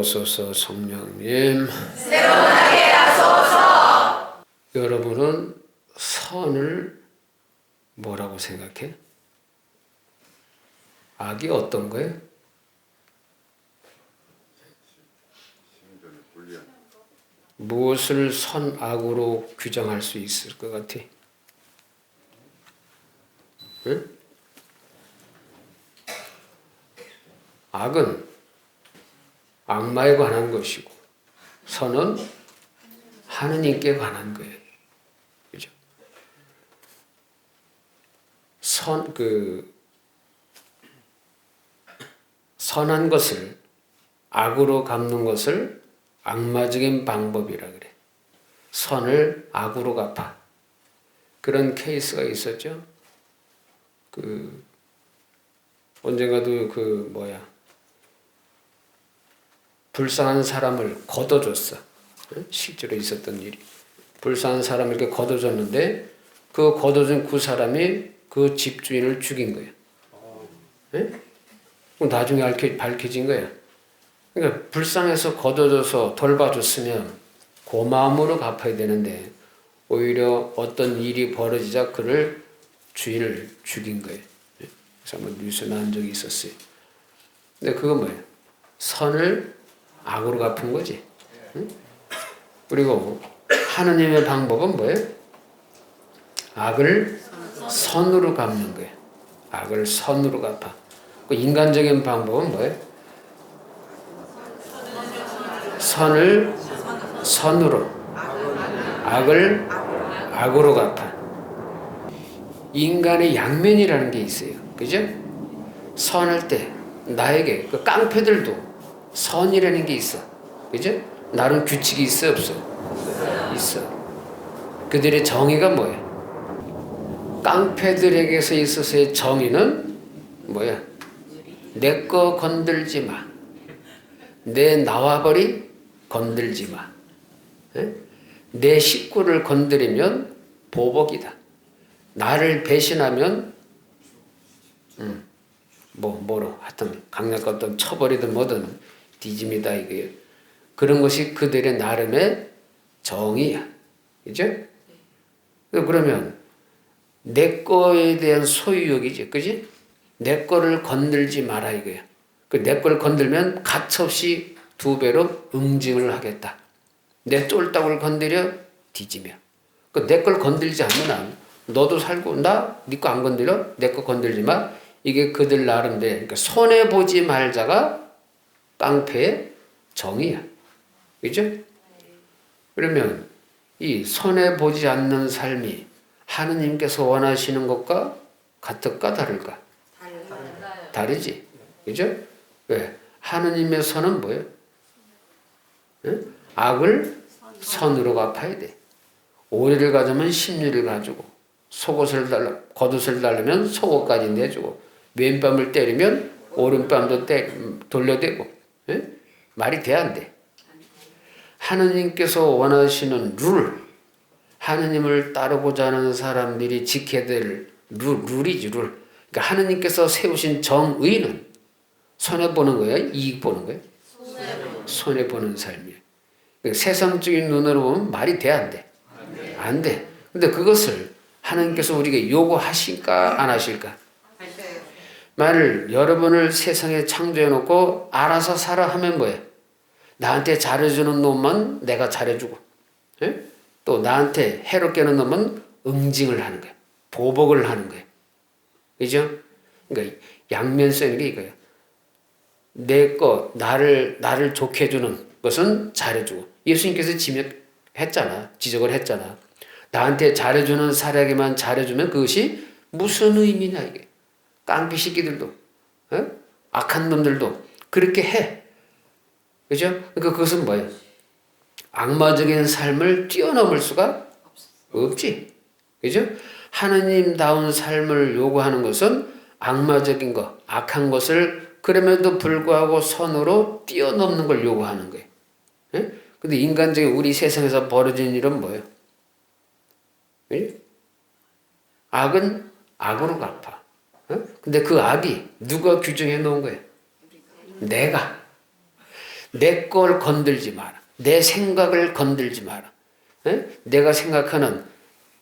오소서. 성령님 새로운하게 하소서. 여러분은 선을 뭐라고 생각해? 악이 어떤 거예요? 무엇을 선악으로 규정할 수 있을 것 같아? 응? 악은 악마에 관한 것이고 선은 하느님께 관한 거예요. 그죠? 선한 것을 악으로 갚는 것을 악마적인 방법이라 그래. 선을 악으로 갚아. 그런 케이스가 있었죠. 언젠가도 불쌍한 사람을 걷어줬어. 실제로 있었던 일이. 불쌍한 사람을 이렇게 걷어줬는데 그 걷어준 그 사람이 그 집주인을 죽인 거예요. 나중에 밝혀진 거예요. 그러니까 불쌍해서 걷어줘서 돌봐줬으면 고마움으로 갚아야 되는데 오히려 어떤 일이 벌어지자 그를 주인을 죽인 거예요. 그래서 한번 뉴스 난 적이 있었어요. 근데 그건 뭐예요? 선을 악으로 갚은 거지. 응? 그리고 하느님의 방법은 뭐예요? 악을 선으로 갚는 거예요. 악을 선으로 갚아. 그 인간적인 방법은 뭐예요? 선을 선으로, 악을 악으로 갚아. 인간의 양면이라는 게 있어요. 그죠? 선할 때 나에게 그 깡패들도 선이라는 게 있어. 그죠? 나름 규칙이 있어 없어? 있어. 그들의 정의가 뭐야? 깡패들에게서 있어서의 정의는 뭐야? 내 거 건들지 마. 내 나와버리 건들지 마. 내 식구를 건드리면 보복이다. 나를 배신하면 뭐로 하여튼 강력한 어떤 처벌이든 뭐든 뒤집니다 이게. 그런 것이 그들의 나름의 정의야. 그죠? 그러면 내 거에 대한 소유욕이지. 그지? 내 거를 건들지 마라 이거야. 내 거를 건들면 가차없이 2배로 응징을 하겠다. 내 쫄딱을 건드려 뒤지며. 내 걸 건들지 않으면 너도 살고 나 네 거 안 건드려? 내 거 건들지 마. 이게 그들 나름대로 그러니까 손해보지 말자가 깡패의 정의야. 그죠? 그러면 이 손해보지 않는 삶이 하느님께서 원하시는 것과 같을까 다를까? 다르지. 그죠? 왜? 하느님의 선은 뭐예요? 악을 선으로 갚아야 돼. 오리를 가져면 십리를 가지고 겉옷을 달라면 속옷까지 내주고 왼뺨을 때리면 오른뺨도 돌려대고. 말이 돼 안 돼? 하느님께서 원하시는 룰, 하느님을 따르고자 하는 사람들이 지켜야 될 룰이지 룰. 그러니까 하느님께서 세우신 정의는 손해보는 거야? 이익 보는 거야? 손해보는 삶이야. 그러니까 세상적인 눈으로 보면 말이 돼 안 돼? 안 돼. 근데 그것을 하나님께서 우리에게 요구하실까 안 하실까? 만일 여러분을 세상에 창조해놓고 알아서 살아 하면 뭐예요? 나한테 잘해주는 놈만 내가 잘해주고 또 나한테 해롭게 하는 놈은 응징을 하는 거예요. 보복을 하는 거예요. 그죠? 그러니까 양면성인 게 이거예요. 내 거 나를 좋게 해주는 것은 잘해주고 예수님께서 지적을 했잖아. 나한테 잘해주는 사람에게만 잘해주면 그것이 무슨 의미냐 이게. 깡패 새끼들도 악한 놈들도 그렇게 해. 그죠? 그러니까 그것은 뭐예요? 악마적인 삶을 뛰어넘을 수가 없지. 그죠? 하느님다운 삶을 요구하는 것은 악마적인 것, 악한 것을 그럼에도 불구하고 선으로 뛰어넘는 걸 요구하는 거예요. 근데 인간적인 우리 세상에서 벌어진 일은 뭐예요? 악은 악으로 갚아. 근데 그 악이 누가 규정해 놓은 거예요? 내 걸 건들지 마라. 내 생각을 건들지 마라. 에? 내가 생각하는,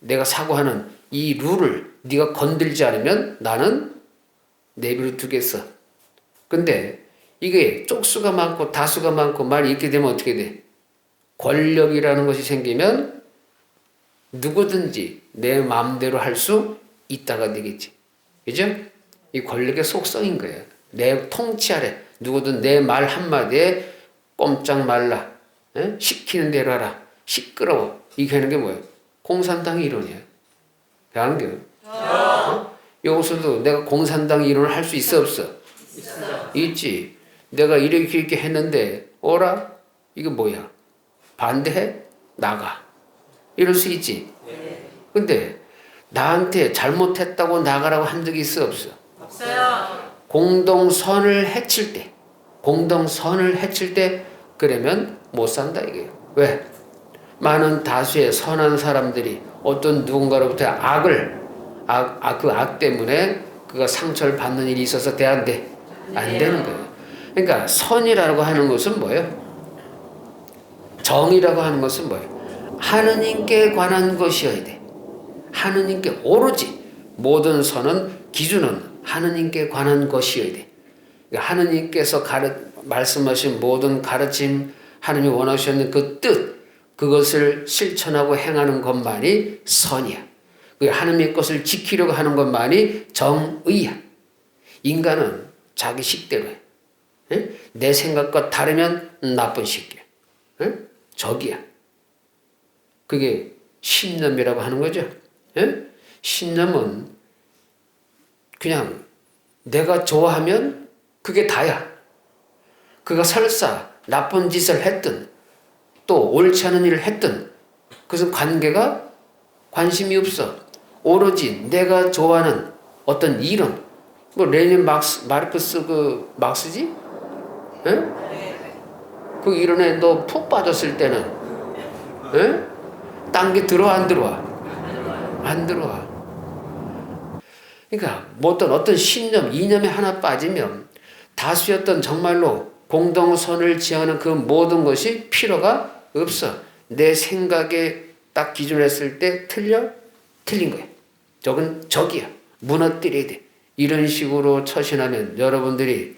내가 사고하는 이 룰을 네가 건들지 않으면 나는 내버려 두겠어. 근데 이게 쪽수가 많고 다수가 많고 말이 이렇게 되면 어떻게 돼? 권력이라는 것이 생기면 누구든지 내 마음대로 할 수 있다가 되겠지. 그죠? 이 권력의 속성인 거예요. 내 통치 아래 누구든 내 말 한마디에 꼼짝 말라. 에? 시키는 대로 하라. 시끄러워. 이게 하는 게 뭐예요? 공산당 이론이에요. 안 돼요? 여기서도 내가 공산당 이론을 할 수 있어 없어? 있지. 내가 이렇게 했는데 어라? 이게 뭐야? 반대해? 나가. 이럴 수 있지. 근데 나한테 잘못했다고 나가라고 한 적이 있어 없어? 없어요. 공동선을 해칠 때, 공동선을 해칠 때 그러면 못 산다 이게요. 왜? 많은 다수의 선한 사람들이 어떤 누군가로부터 그 악 때문에 그가 상처를 받는 일이 있어서 돼 안 돼? 안 되는 거예요. 그러니까 선이라고 하는 것은 뭐예요? 정이라고 하는 것은 뭐예요? 하느님께 관한 것이어야 돼. 하느님께 오로지 모든 선은 기준은 하느님께 관한 것이어야 돼. 그러니까 하느님께서 말씀하신 모든 가르침, 하느님이 원하셨는 그 뜻, 그것을 실천하고 행하는 것만이 선이야. 그 하느님의 것을 지키려고 하는 것만이 정의야. 인간은 자기 식대로 해. 에? 내 생각과 다르면 나쁜 식이야. 에? 적이야. 그게 신념이라고 하는 거죠. 에? 신념은 그냥 내가 좋아하면 그게 다야. 그가 설사 나쁜 짓을 했든 또 옳지 않은 일을 했든 그것은 관계가 관심이 없어. 오로지 내가 좋아하는 어떤 이론, 뭐 레닌 마르크스 그 막스지? 에? 그 이론에 너 푹 빠졌을 때는 에? 딴 게 들어와 안 들어와? 안 들어와. 그러니까 뭐 어떤 신념, 이념에 하나 빠지면 다수였던 정말로 공동선을 지향하는 그 모든 것이 필요가 없어. 내 생각에 딱 기준했을 때 틀린 거야. 저건 적이야. 무너뜨려야 돼. 이런 식으로 처신하면 여러분들이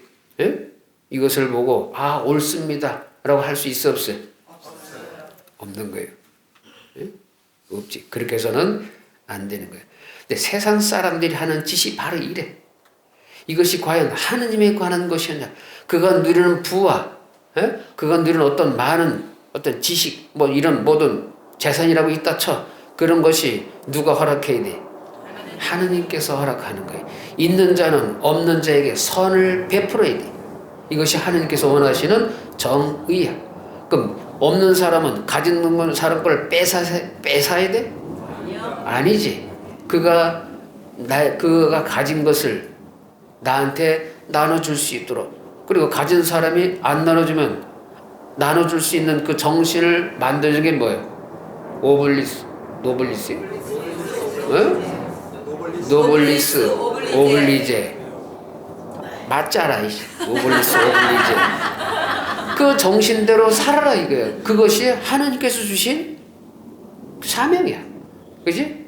이것을 보고 아 옳습니다 라고 할 수 있어 없어요? 없는 거예요. 없지. 그렇게 해서는 안 되는 거예요. 근데 세상 사람들이 하는 짓이 바로 이래. 이것이 과연 하느님에 관한 것이었냐? 그가 누리는 부와 그가 누리는 어떤 많은 어떤 지식 뭐 이런 모든 재산이라고 있다 쳐. 그런 것이 누가 허락해야 돼? 하느님께서 허락하는 거예요. 있는 자는 없는 자에게 선을 베풀어야 돼. 이것이 하느님께서 원하시는 정의야. 그럼 없는 사람은 가진 사람 걸 뺏어야 돼? 아니지. 그가 가진 것을 나한테 나눠줄 수 있도록, 그리고 가진 사람이 안 나눠주면 나눠줄 수 있는 그 정신을 만드는 게 뭐예요? 노블리스, 노블리스 오블리제. 맞잖아, 노블리스 오블리제. 그 정신대로 살아라 이거예요. 그것이 하나님께서 주신 사명이야. 그지?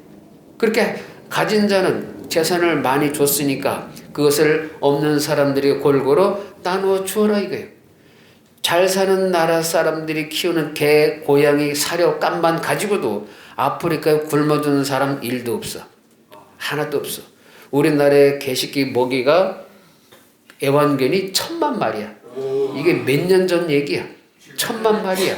그렇게 가진 자는 재산을 많이 줬으니까 그것을 없는 사람들이 골고루 나누어 주어라 이거예요. 잘 사는 나라 사람들이 키우는 개, 고양이, 사료, 깜만 가지고도 아프리카에 굶어 죽는 사람 일도 없어. 하나도 없어. 우리나라의 개새끼 먹이가 애완견이 1000만 마리야. 이게 몇 년 전 얘기야. 1000만 마리야.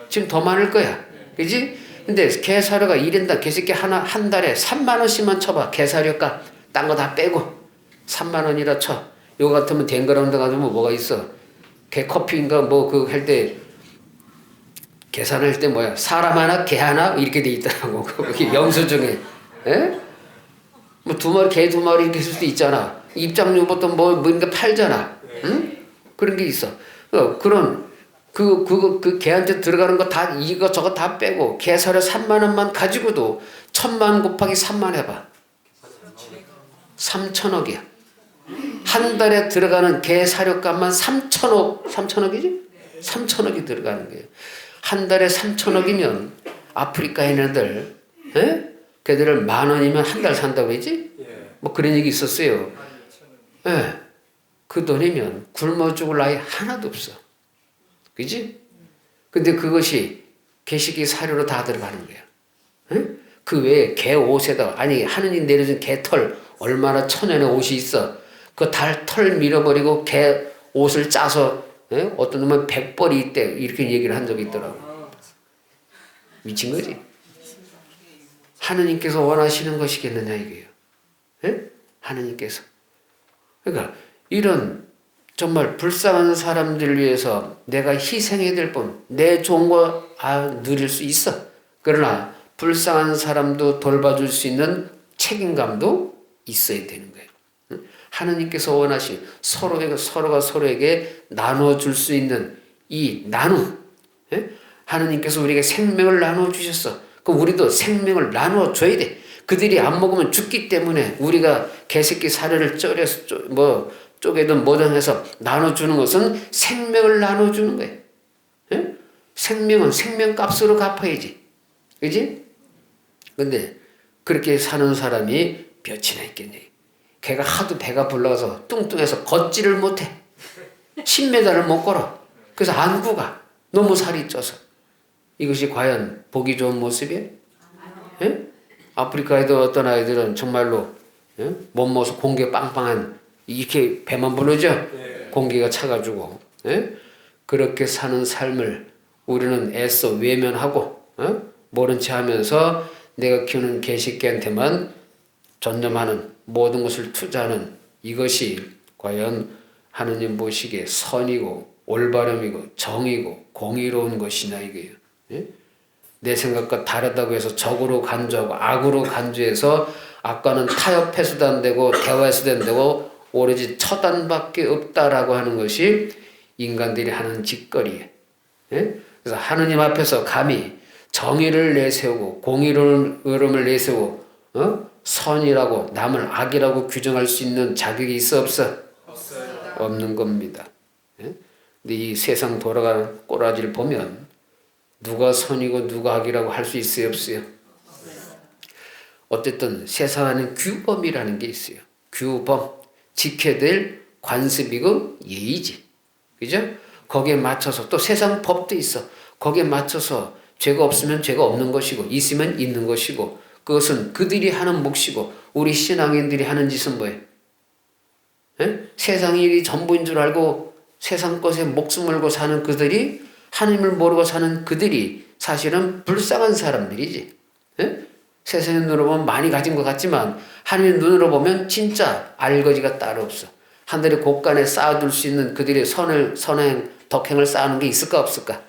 지금 더 많을 거야. 그지? 근데 개 사료가 1인당 개새끼 하나 한 달에 3만 원씩만 쳐봐. 개 사료값. 딴 거 다 빼고 3만 원이라 쳐. 요거 같으면 댕그라운드 가서 뭐가 있어. 개 커피인가 뭐 그 할 때 계산할 때 뭐야. 사람 하나 개 하나 이렇게 돼 있더라고. 거기 영수증에. 에? 뭐 2마리 개 2마리 이렇게 쓸 수도 있잖아. 입장료부터 뭔가 팔잖아. 응? 그런 게 있어. 그런 그 개한테 들어가는 거 다 이거 저거 다 빼고 개 사료 3만 원만 가지고도 1000만 곱하기 3만 해봐. 3천억이야. 한 달에 들어가는 개 사료값만 3천억이지? 3천억이 들어가는 거예요. 한 달에 3천억이면 아프리카에 있는 애들, 에? 걔들을 10,000원이면 한 달 산다고 했지? 뭐 그런 얘기 있었어요. 예. 그 돈이면 굶어 죽을 나이 하나도 없어. 그지? 근데 그것이 개식이 사료로 다 들어가는 거야. 예? 그 외에 개 옷에다, 아니, 하느님 내려준 개털, 얼마나 천연의 옷이 있어. 그 털 밀어버리고 개 옷을 짜서, 예? 어떤 놈은 100벌이 있대. 이렇게 얘기를 한 적이 있더라고. 미친 거지? 하느님께서 원하시는 것이겠느냐, 이게요. 예? 하느님께서. 그러니까, 이런 정말 불쌍한 사람들 위해서 내가 희생해야 될 뿐, 내 좋은 거 누릴 수 있어. 그러나, 불쌍한 사람도 돌봐줄 수 있는 책임감도 있어야 되는 거예요. 하느님께서 원하신 서로가 서로에게 나눠줄 수 있는 이 나눔. 하느님께서 우리에게 생명을 나눠주셨어. 그럼 우리도 생명을 나눠줘야 돼. 그들이 안 먹으면 죽기 때문에 우리가 개새끼 사료를 쪼개든 뭐든 해서 나눠주는 것은 생명을 나눠주는 거예요. 생명은 생명값으로 갚아야지. 그지? 근데 그렇게 사는 사람이 몇이나 있겠니? 걔가 하도 배가 불러서 뚱뚱해서 걷지를 못해. 10m를 못 걸어. 그래서 안고 가. 너무 살이 쪄서. 이것이 과연 보기 좋은 모습이에요? 예? 아프리카에도 어떤 아이들은 정말로 몸모습 공기 빵빵한 이렇게 배만 부르죠? 공기가 차가지고. 그렇게 사는 삶을 우리는 애써 외면하고 모른 채 하면서 내가 키우는 개새끼한테만 전념하는 모든 것을 투자하는 이것이 과연 하느님 보시기에 선이고 올바름이고 정이고 공의로운 것이냐 이거예요. 내 생각과 다르다고 해서 적으로 간주하고 악으로 간주해서 아까는 타협해서도 안 되고 대화해서도 안 되고 오로지 처단밖에 없다라고 하는 것이 인간들이 하는 짓거리예요. 그래서 하느님 앞에서 감히 정의를 내세우고 공의로움을 내세우고 선이라고 남을 악이라고 규정할 수 있는 자격이 있어 없어? 없어요. 없는 겁니다. 근데 이 세상 돌아가는 꼬라지를 보면 누가 선이고 누가 악이라고 할 수 있어요 없어요? 어쨌든 세상 안에 규범이라는 게 있어요. 규범, 지켜야 될 관습이고 예의지. 그죠? 거기에 맞춰서 또 세상 법도 있어. 거기에 맞춰서 죄가 없으면 죄가 없는 것이고 있으면 있는 것이고 그것은 그들이 하는 몫이고 우리 신앙인들이 하는 짓은 뭐예요? 세상 일이 전부인 줄 알고 세상 것에 목숨 걸고 사는 그들이 하나님을 모르고 사는 그들이 사실은 불쌍한 사람들이지. 세상의 눈으로 보면 많이 가진 것 같지만 하나님의 눈으로 보면 진짜 알거지가 따로 없어. 하늘의 곳간에 쌓아둘 수 있는 그들의 선행, 덕행을 쌓는 게 있을까 없을까?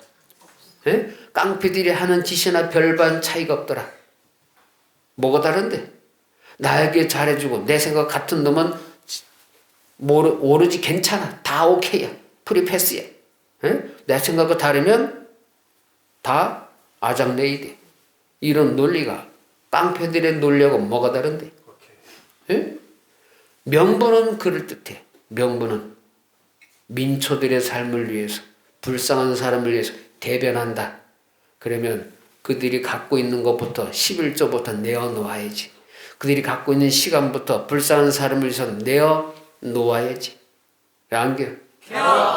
깡패들이 하는 짓이나 별반 차이가 없더라. 뭐가 다른데? 나에게 잘해주고 내 생각 같은 놈은 오로지 괜찮아. 다 오케이야. 프리패스야. 내 생각과 다르면 다 아작내야 돼. 이런 논리가 깡패들의 논리하고 뭐가 다른데? 명분은 그럴듯해. 명분은 민초들의 삶을 위해서 불쌍한 사람을 위해서 대변한다. 그러면 그들이 갖고 있는 것부터 11조부터 내어놓아야지. 그들이 갖고 있는 시간부터 불쌍한 사람을 위해서 내어놓아야지. 안겨?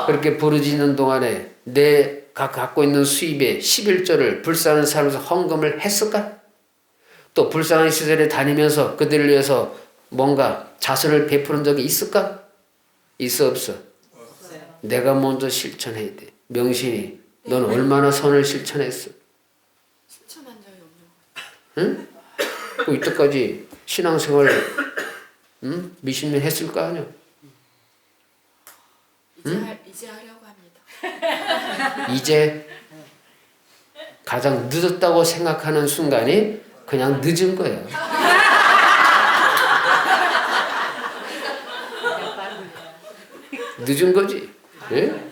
그렇게 부르짖는 동안에 내가 갖고 있는 수입의 11조를 불쌍한 사람을 위해서 헌금을 했을까? 또 불쌍한 시설에 다니면서 그들을 위해서 뭔가 자선을 베푸는 적이 있을까? 있어 없어? 없어요. 내가 먼저 실천해야 돼. 명신이 넌 얼마나 선을 실천했어? 실천한 적이 없는 것 같아요. 응? 이때까지 신앙생활 몇십 년 했을 거 아니야? 이제 하려고 합니다. 이제 가장 늦었다고 생각하는 순간이 그냥 늦은 거예요. 늦은 거지. 예?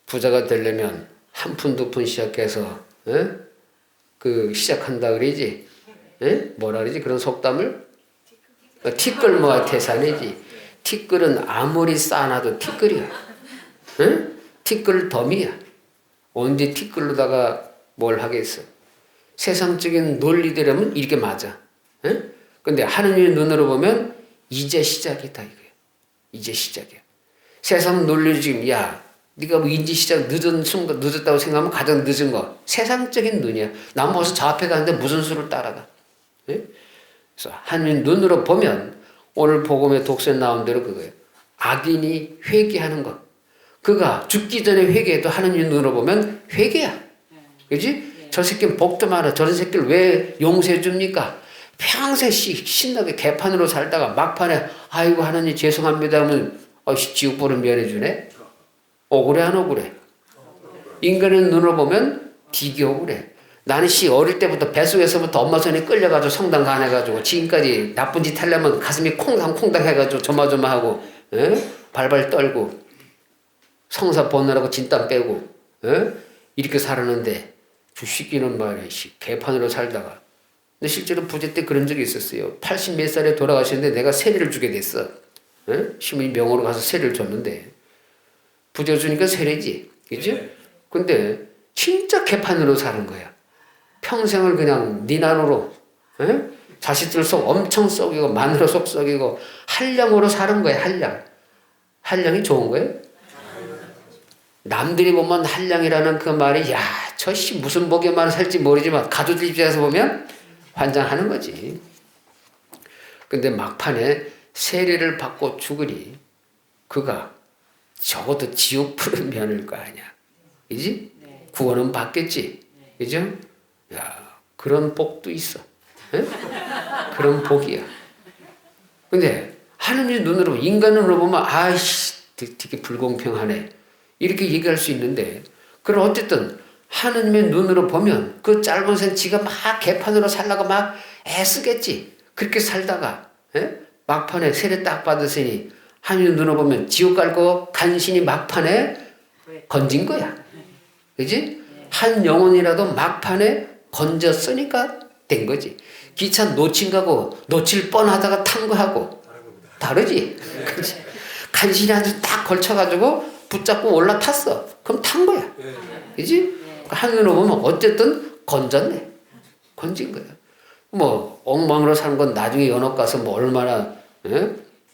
부자가 되려면 한 푼 두 푼 시작해서 시작한다 그러지. 뭐라 그러지? 그런 속담을 티끌모아 태산이지. 티끌은 아무리 쌓아놔도 티끌이야. 응? 티끌 덤이야. 언제 티끌로다가 뭘 하겠어. 세상적인 논리대로면 이렇게 맞아. 응? 근데 하느님의 눈으로 보면 이제 시작이다 이거야. 이제 시작이야. 세상 논리를 지금 야 네가 뭐 인지 시작 늦은 순간 늦었다고 생각하면 가장 늦은 거 세상적인 눈이야. 난 벌써 저 앞에 가는데 무슨 수를 따라가. 응? 그래서 하느님 눈으로 보면 오늘 복음의 독서에 나온 대로 그거예요. 악인이 회개하는 것. 그가 죽기 전에 회개해도 하느님 눈으로 보면 회개야. 그지? 저 새끼는 복도 많아. 저런 새끼를 왜 용서해 줍니까? 평생 신나게 개판으로 살다가 막판에 아이고 하느님 죄송합니다 하면 지옥불을 면해주네? 억울해 안 억울해? 인간의 눈으로 보면 되게 억울해. 나는 어릴 때부터 뱃속에서부터 엄마 손에 끌려가지고 성당 가내가지고 지금까지 나쁜 짓 하려면 가슴이 콩당콩당 해가지고 조마조마하고 발발 떨고 성사 보느라고 진땀 빼고 이렇게 살았는데 주식기는 말이야 개판으로 살다가 근데 실제로 부재 때 그런 적이 있었어요. 80 몇 살에 돌아가셨는데 내가 세례를 주게 됐어. 시민 명으로 가서 세례를 줬는데 부재 주니까 세례지 그죠? 근데 진짜 개판으로 사는 거야. 평생을 그냥 니난으로 자식들 속 엄청 썩이고 마누라 속 썩이고 한량으로 사는 거야. 한량이 좋은 거예요? 남들이 보면 한량이라는 그 말이 저씨 무슨 복에만 살지 모르지만 가족들 입장에서 보면 환장하는 거지. 근데 막판에 세례를 받고 죽으니 그가 적어도 지옥불은 면할 거 아니야. 그지? 구원은 받겠지. 그죠? 야, 그런 복도 있어. 에? 그런 복이야. 근데 하느님 눈으로 인간 눈으로 보면 아이씨 되게 불공평하네. 이렇게 얘기할 수 있는데 그럼 어쨌든 하느님의 눈으로 보면 그 짧은 생 지가 막 개판으로 살라고 막 애쓰겠지. 그렇게 살다가 막판에 세례 딱 받으시니 하느님 눈으로 보면 지옥 갈 거 간신히 막판에 건진 거야. 그지? 한 영혼이라도 막판에 건졌으니까 된 거지. 기차 놓친 거하고 놓칠 뻔하다가 탄 거하고 다르지. 그렇지. 간신히 아주 딱 걸쳐가지고 붙잡고 올라탔어. 그럼 탄 거야. 그지? 하늘로 보면 어쨌든 건졌네. 건진 거야. 뭐 엉망으로 사는 건 나중에 연옥 가서 뭐 얼마나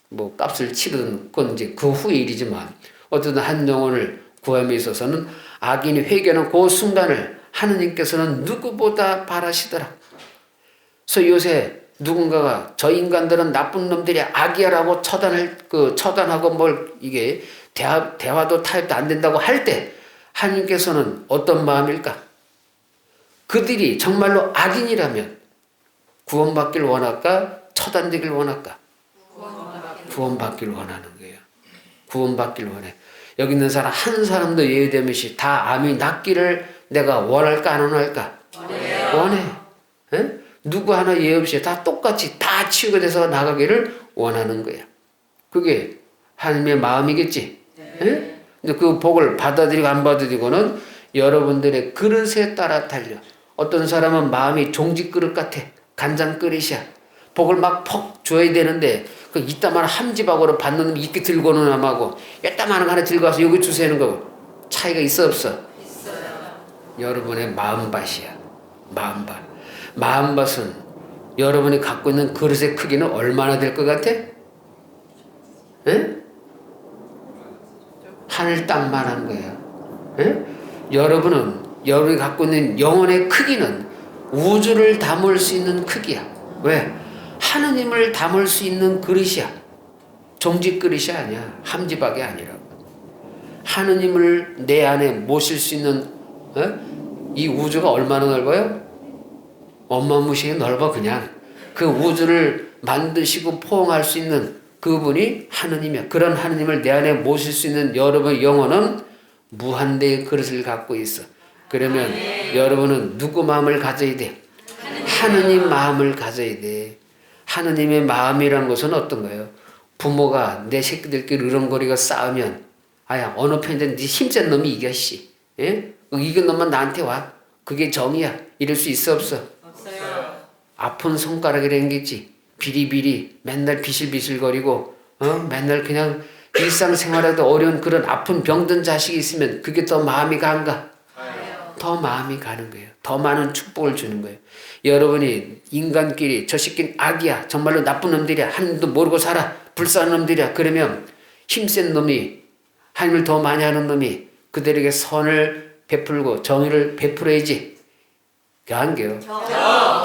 뭐 값을 치르는 건 이제 그 후의 일이지만 어쨌든 한 영혼을 구함에 있어서는 악인이 회개하는 그 순간을 하느님께서는 누구보다 바라시더라. 그래서 요새 누군가가 저 인간들은 나쁜 놈들이 악이야라고 처단하고 뭘 이게 대화도 타협도 안 된다고 할 때 하느님께서는 어떤 마음일까? 그들이 정말로 악인이라면 구원받길 원할까? 처단되길 원할까? 구원받길 원하는 거예요. 구원받길 원해. 여기 있는 사람 한 사람도 예외되면시 다 암이 낫기를 내가 원할까 안 원할까? 원해. 에? 누구 하나 예외 없이 다 똑같이 다 치유가 돼서 나가기를 원하는 거야. 그게 하나님의 마음이겠지. 에? 근데 그 복을 받아들이고 안 받아들이고는 여러분들의 그릇에 따라 달려. 어떤 사람은 마음이 종지 그릇 같아. 간장 그릇이야. 복을 막 퍽 줘야 되는데 그 이따만 함지박으로 받는 놈 이렇게 들고는 남하고 이따만 하나 들고 와서 여기 주세요 하는 거 차이가 있어 없어? 있어요. 여러분의 마음밭이야. 마음밭. 마음밭은 여러분이 갖고 있는 그릇의 크기는 얼마나 될 것 같아? 에? 하늘 땅만한 거예요. 에? 여러분이 갖고 있는 영혼의 크기는 우주를 담을 수 있는 크기야. 왜? 하느님을 담을 수 있는 그릇이야. 종지 그릇이 아니야. 함지박이 아니라고. 하느님을 내 안에 모실 수 있는 이 우주가 얼마나 넓어요? 어마무시하게 넓어. 그냥 그 우주를 만드시고 포옹할 수 있는 그분이 하느님이야. 그런 하느님을 내 안에 모실 수 있는 여러분의 영혼은 무한대의 그릇을 갖고 있어. 그러면 여러분은 누구 마음을 가져야 돼? 하느님 마음을 가져야 돼. 하느님의 마음이라는 것은 어떤 거예요? 부모가 내 새끼들끼리 으렁거리고 싸우면 아야 어느 편이든 네 힘센 놈이 이겨 씨. 예? 이긴 놈만 나한테 와. 그게 정이야. 이럴 수 있어 없어? 없어요. 아픈 손가락이라는 게 있지. 비리비리 맨날 비실비실거리고 맨날 그냥 일상생활에도 어려운 그런 아픈 병든 자식이 있으면 그게 더 마음이 간가? 더 마음이 가는 거예요. 더 많은 축복을 주는 거예요. 여러분이 인간끼리 저 새끼는 악이야, 정말로 나쁜 놈들이야, 하나님도 모르고 살아, 불쌍한 놈들이야, 그러면 힘센 놈이, 하나님을 더 많이 하는 놈이 그들에게 선을 베풀고 정의를 베풀어야지. 안 돼요.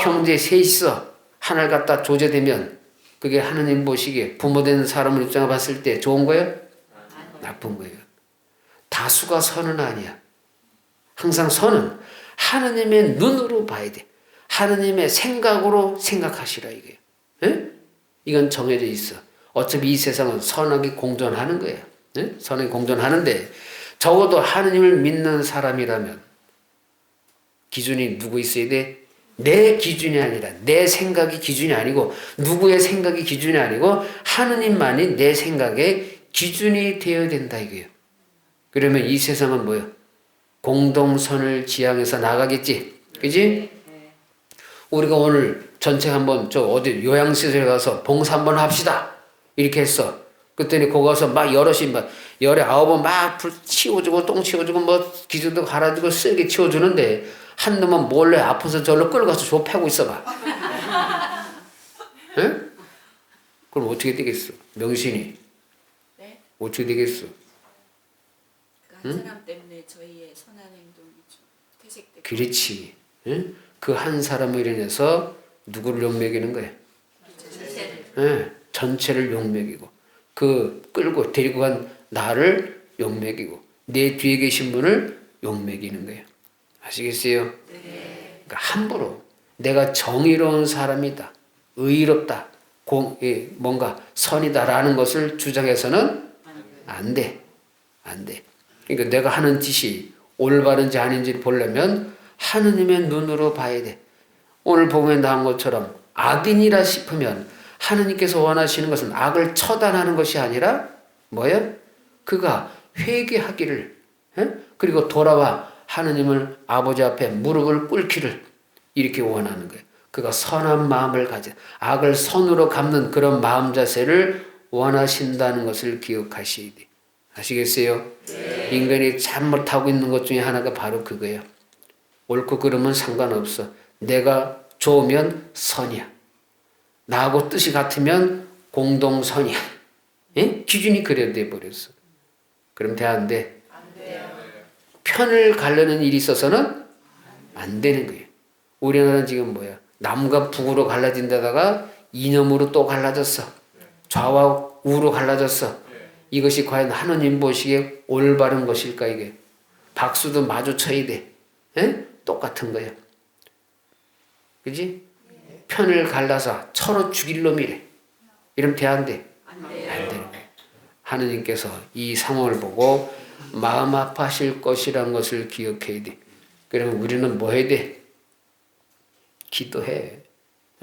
형제 셋이서 하나를 갖다 조제되면 그게 하나님 보시기에 부모된 사람을 입장에 봤을 때 좋은 거예요? 나쁜 거예요. 다수가 선은 아니야. 항상 선은 하나님의 눈으로 봐야 돼. 하나님의 생각으로 생각하시라 이게. 에? 이건 정해져 있어. 어차피 이 세상은 선악이 공존하는 거예요. 에? 선악이 공존하는데 적어도 하나님을 믿는 사람이라면 기준이 누구 있어야 돼? 내 기준이 아니라 내 생각이 기준이 아니고 누구의 생각이 기준이 아니고 하느님만이 내 생각의 기준이 되어야 된다 이거예요. 그러면 이 세상은 뭐예요? 공동선을 지향해서 나가겠지. 그지? 우리가 오늘 전체 한번 저 어디 요양시설에 가서 봉사 한번 합시다. 이렇게 했어. 그랬더니 거기 가서 막 여럿이 막 열에 9번 막 불 치워주고 똥 치워주고 뭐 기둥도 갈아주고 쓸게 치워주는데 한 놈은 몰래 아파서 절로 끌고 가서 줘 패고 있어봐. 응? 그럼 어떻게 되겠어? 명신이. 네? 어떻게 되겠어? 그 한 사람 때문에 저희의 선한 행동이 좀 퇴색되고. 그렇지. 응? 그 한 사람을 인해서 누구를 욕먹이는 거야? 응, 전체를 욕먹이고 그 끌고 데리고 간 나를 욕먹이고 내 뒤에 계신 분을 욕먹이는 거예요. 아시겠어요? 네. 그러니까 함부로 내가 정의로운 사람이다, 의롭다, 뭔가 선이다라는 것을 주장해서는 안 돼. 안 돼. 그러니까 내가 하는 짓이 올바른지 아닌지 보려면 하느님의 눈으로 봐야 돼. 오늘 복음에 나온 것처럼 악인이라 싶으면 하느님께서 원하시는 것은 악을 처단하는 것이 아니라 뭐예요? 그가 회개하기를, 그리고 돌아와 하느님을 아버지 앞에 무릎을 꿇기를 이렇게 원하는 거예요. 그가 선한 마음을 가져 악을 선으로 갚는 그런 마음 자세를 원하신다는 것을 기억하셔야 돼. 아시겠어요? 네. 인간이 잘못하고 있는 것 중에 하나가 바로 그거예요. 옳고 그름은 상관없어. 내가 좋으면 선이야. 나하고 뜻이 같으면 공동선이야. 예? 기준이 그래 돼버렸어. 그럼 돼, 안 돼? 안 돼요. 편을 가르는 일이 있어서는 안 되는 거예요. 우리나라는 지금 뭐야? 남과 북으로 갈라진다다가 이념으로 또 갈라졌어. 좌와 우로 갈라졌어. 이것이 과연 하느님 보시기에 올바른 것일까 이게? 박수도 마주쳐야 돼. 에? 똑같은 거야. 그지? 편을 갈라서 서로 죽일 놈이래. 이러면 돼, 안 돼? 안 되는 거야. 하느님께서 이 상황을 보고 마음 아파하실 것이라는 것을 기억해야 돼. 그러면 우리는 뭐 해야 돼? 기도해.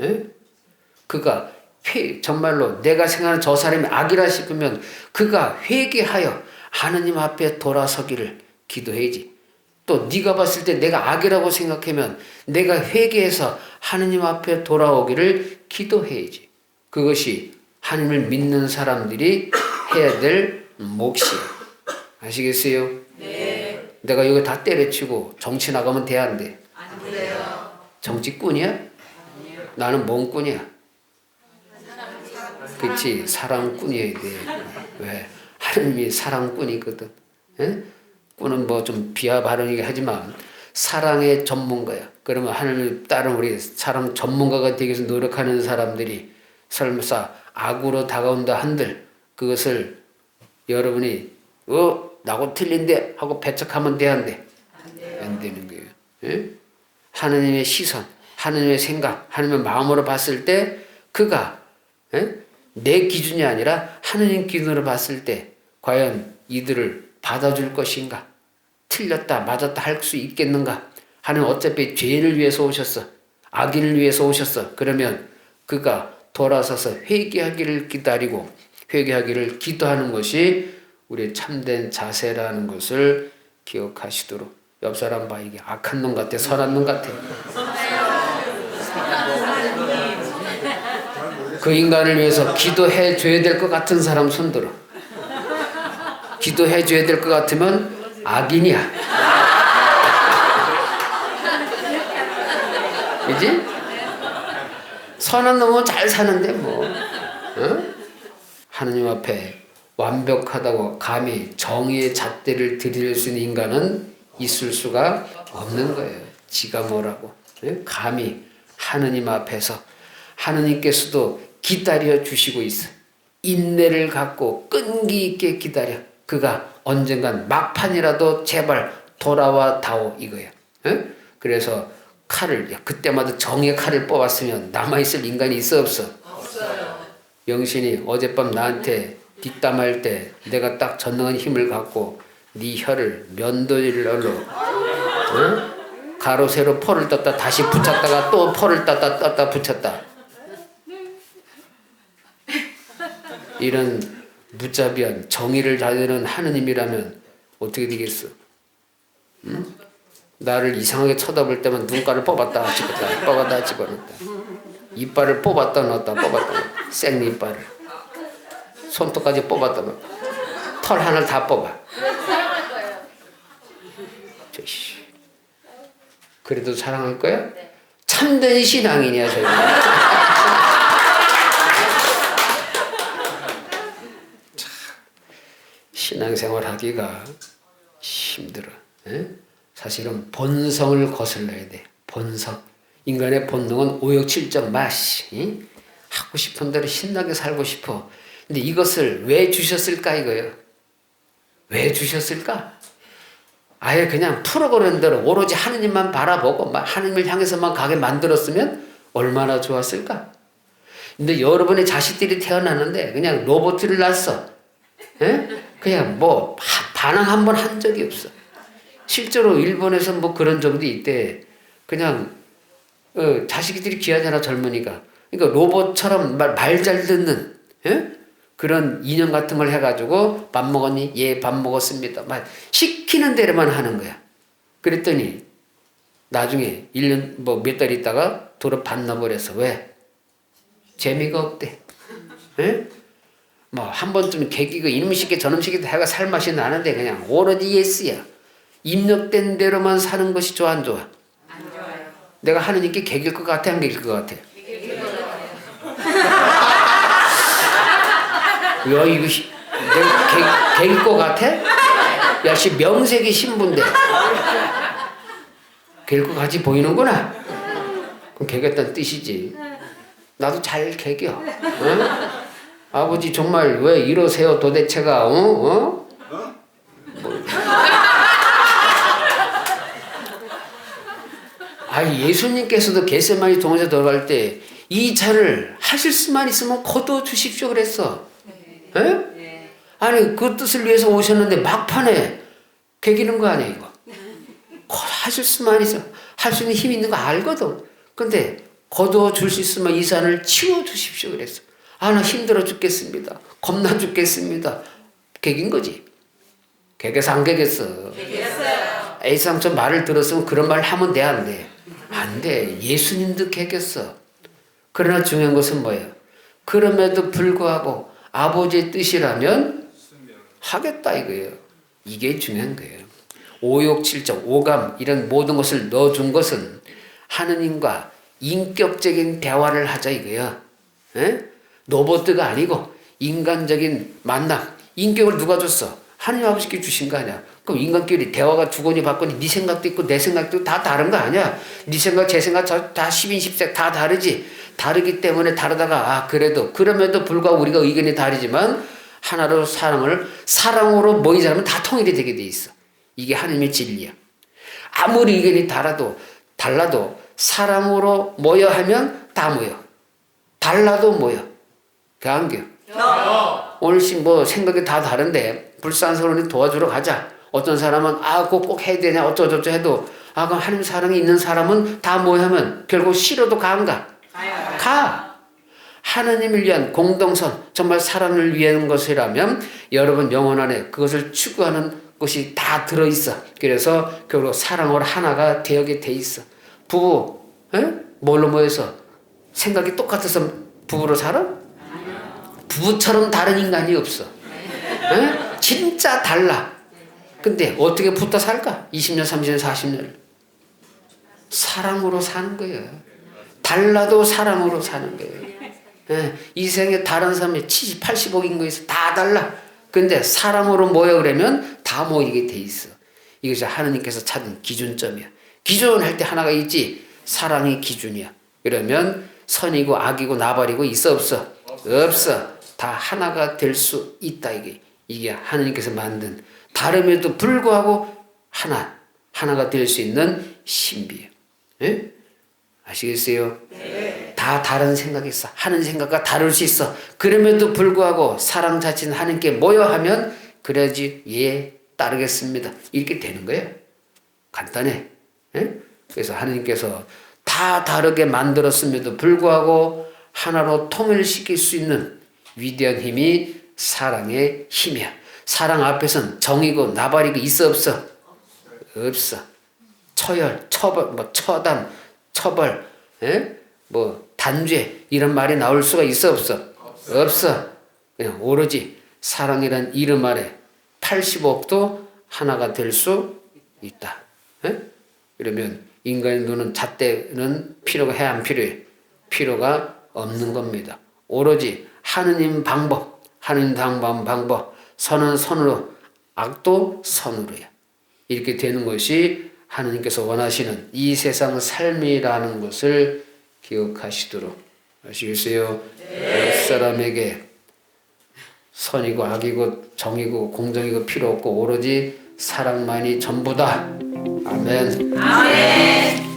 에? 그가 정말로 내가 생각하는 저 사람이 악이라 싶으면 그가 회개하여 하느님 앞에 돌아서기를 기도해야지. 또 네가 봤을 때 내가 악이라고 생각하면 내가 회개해서 하느님 앞에 돌아오기를 기도해야지. 그것이 하느님을 믿는 사람들이 해야 될 몫이야. 아시겠어요? 네. 내가 이거 다 때려치고 정치 나가면 돼, 안 돼? 안 돼요. 정치꾼이야? 아니요. 나는 뭔 꾼이야? 그렇지, 사랑꾼이어야 돼. 왜? 하느님이 사랑꾼이거든. 에? 꾼은 뭐 좀 비하 발언이긴 하지만 사랑의 전문가야. 그러면 하느님 따른 우리 사랑 전문가가 되기 위해서 노력하는 사람들이 설사 악으로 다가온다 한들 그것을 여러분이 나고 틀린데 하고 배척하면 돼, 안 돼? 안 되는 거예요. 에? 하느님의 시선, 하느님의 생각, 하느님의 마음으로 봤을 때 그가 내 기준이 아니라 하느님 기준으로 봤을 때 과연 이들을 받아줄 것인가? 틀렸다 맞았다 할 수 있겠는가? 하는 어차피 죄인을 위해서 오셨어. 악인을 위해서 오셨어. 그러면 그가 돌아서서 회개하기를 기다리고 회개하기를 기도하는 것이 우리의 참된 자세라는 것을 기억하시도록. 옆 사람 봐. 이게 악한 놈 같아? 선한 놈 같아? 그 인간을 위해서 기도해 줘야 될 것 같은 사람 손들어. 기도해 줘야 될 것 같으면 악인이야. 그지? 선한 놈은 잘 사는데 뭐. 어? 하느님 앞에 완벽하다고 감히 정의의 잣대를 들이댈 수 있는 인간은 있을 수가 없는 거예요. 지가 뭐라고. 감히 하느님 앞에서 하느님께서도 기다려 주시고 있어. 인내를 갖고 끈기 있게 기다려. 그가 언젠간 막판이라도 제발 돌아와 다오 이거야. 그래서 칼을 그때마다 정의 칼을 뽑았으면 남아있을 인간이 있어 없어? 없어요. 영신이 어젯밤 나한테 뒷담할 때 내가 딱 전능한 힘을 갖고 네 혀를 면도리를 얼로 가로 세로 포를 떴다 다시 붙였다가 또 포를 떴다 붙였다. 이런 무자비한 정의를 다루는 하느님이라면 어떻게 되겠어? 응? 나를 이상하게 쳐다볼 때만 눈가를 뽑았다 집었다 뽑았다 집어넣었다. 이빨을 뽑았다 넣었다 뽑았다 넣었다. 생이빨을 손톱까지 뽑았다 넣었다. 털 하나를 다 뽑아. 그래도 사랑할 거야? 참된 신앙이냐 저기. 신앙생활 하기가 힘들어. 에? 사실은 본성을 거슬러야 돼. 본성. 인간의 본능은 오욕칠정 마시. 하고 싶은 대로 신나게 살고 싶어. 근데 이것을 왜 주셨을까 이거예요. 왜 주셨을까? 아예 그냥 풀어버리는 대로 오로지 하느님만 바라보고 하느님을 향해서만 가게 만들었으면 얼마나 좋았을까? 근데 여러분의 자식들이 태어났는데 그냥 로봇을 낳았어. 에? 그냥 뭐 반항 한 번 한 적이 없어. 실제로 일본에서 뭐 그런 적도 있대. 그냥 자식들이 귀하잖아 젊으니까. 그러니까 로봇처럼 말 잘 듣는 그런 인형 같은 걸 해가지고 밥 먹었니? 예, 밥 먹었습니다. 막 시키는 대로만 하는 거야. 그랬더니 나중에 1년 뭐 몇 달 있다가 도로 반나버렸어. 왜? 재미가 없대. 뭐 한 번쯤 개기고 이놈 시키 저놈 시키도 해가 살맛이 나는데 그냥 오로지 예스야. 입력된 대로만 사는 것이 좋아 안 좋아? 안 좋아요. 내가 하느님께 개길 것 같아 안 개길 것 같아? 개길 것 같아요. 야 이거 내가 개길 것 같아? 야 씨 명색이 신부인데 개길 것 같이 보이는구나. 그럼 개겠다는 뜻이지. 나도 잘 개겨. 어? 아버지 정말 왜 이러세요 도대체가 뭐. 예수님께서도 겟세마니 동산에 들어갈 때 이 차를 하실 수만 있으면 거둬 주십시오 그랬어. 네. 아니 그 뜻을 위해서 오셨는데 막판에 개기는 거 아니야 이거. 하실 수만 있어. 할 수 있는 힘이 있는 거 알거든. 근데 거둬 줄 수 있으면 이 산을 치워 주십시오 그랬어. 나 힘들어 죽겠습니다. 겁나 죽겠습니다. 개긴 거지. 개겨서 안 개겠어. 개겼어요. A상처 말을 들었으면 그런 말 하면 돼, 안 돼? 안 돼. 예수님도 개겼어. 그러나 중요한 것은 뭐예요? 그럼에도 불구하고 아버지의 뜻이라면 하겠다 이거예요. 이게 중요한 거예요. 오욕칠정, 오감 이런 모든 것을 넣어준 것은 하느님과 인격적인 대화를 하자 이거예요. 로봇가 아니고 인간적인 만남. 인격을 누가 줬어? 하느님 아버지께 주신 거 아니야. 그럼 인간끼리 대화가 주거니 받거니 네 생각도 있고 내 생각도 있고 다 다른 거 아니야. 네 생각 제 생각 다 10인 10색 다 다르지. 다르기 때문에 다르다가 그럼에도 불구하고 우리가 의견이 다르지만 하나로 사랑으로 모이자면 다 통일이 되게 돼 있어. 이게 하느님의 진리야. 아무리 의견이 달라도 사랑으로 모여 하면 다 모여. 달라도 모여. 안겨. 오늘 뭐 생각이 다 다른데 불쌍스러우니 도와주러 가자. 어떤 사람은 그거 꼭 해야 되냐 어쩌저쩌 해도 그럼 하나님 사랑이 있는 사람은 다 모여 하면 결국 싫어도 가. 가. 하나님을 위한 공동선 정말 사랑을 위한 것이라면 여러분 영혼 안에 그것을 추구하는 것이 다 들어있어. 그래서 결국 사랑으로 하나가 되게 돼 있어. 부부 뭘로 모여서 생각이 똑같아서 부부로 살아? 부부처럼 다른 인간이 없어. 에? 진짜 달라. 근데 어떻게 붙어 살까? 20년, 30년, 40년. 사랑으로 사는 거예요. 달라도 사랑으로 사는 거예요. 예, 이 세상에 다른 사람이 70, 80억인 거에서 다 달라. 근데 사랑으로 모여 그러면 다 모이게 돼 있어. 이것이 하느님께서 찾은 기준점이야. 기준할 때 하나가 있지. 사랑이 기준이야. 그러면 선이고 악이고 나발이고 있어 없어? 없어. 다 하나가 될 수 있다. 이게 하느님께서 만든 다름에도 불구하고 하나가 될 수 있는 신비예요. 예? 아시겠어요? 네. 다 다른 생각이 있어. 하는 생각과 다를 수 있어. 그럼에도 불구하고 사랑 자체는 하나님께 모여 하면 그래야지 예 따르겠습니다. 이렇게 되는 거예요. 간단해. 예? 그래서 하나님께서 다 다르게 만들었음에도 불구하고 하나로 통일시킬 수 있는 위대한 힘이 사랑의 힘이야. 사랑 앞에서는 정이고 나발이고 있어 없어? 없어. 처열, 처벌, 처단, 처벌, 단죄 이런 말이 나올 수가 있어 없어? 없어. 그냥 오로지 사랑이란 이름 아래 80억도 하나가 될 수 있다. 그러면 인간의 눈은 잣대는 필요가 해야 안 필요해? 필요가 없는 겁니다. 오로지 하느님 방법, 하느님 방법, 선은 선으로, 악도 선으로야. 이렇게 되는 것이 하느님께서 원하시는 이 세상 삶이라는 것을 기억하시도록 아시겠어요? 네. 사람에게 선이고 악이고 정이고 공정이고 필요 없고 오로지 사랑만이 전부다. 아멘. 아멘.